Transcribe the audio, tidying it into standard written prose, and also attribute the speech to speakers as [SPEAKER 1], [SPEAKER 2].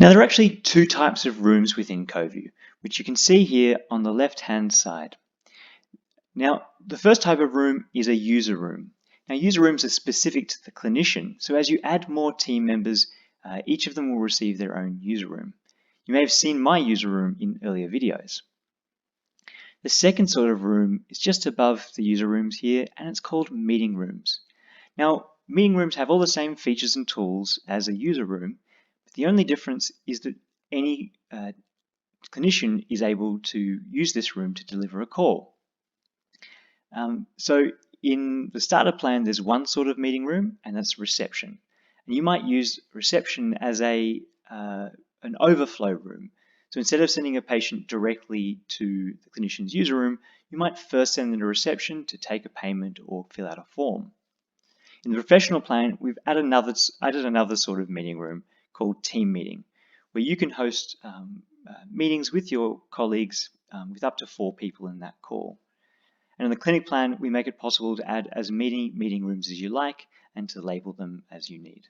[SPEAKER 1] Now, there are actually two types of rooms within Coviu, which you can see here on the left-hand side. Now, the first type of room is a user room. Now, user rooms are specific to the clinician, so as you add more team members, each of them will receive their own user room. You may have seen my user room in earlier videos. The second sort of room is just above the user rooms here, and it's called meeting rooms. Now, meeting rooms have all the same features and tools as a user room, but the only difference is that any clinician is able to use this room to deliver a call. So in the starter plan, there's one sort of meeting room, and that's reception. And you might use reception as an overflow room. So instead of sending a patient directly to the clinician's user room, you might first send them to reception to take a payment or fill out a form. In the professional plan, we've added another sort of meeting room called team meeting, where you can host meetings with your colleagues with up to 4 people in that call. And in the clinic plan, we make it possible to add as many meeting rooms as you like and to label them as you need.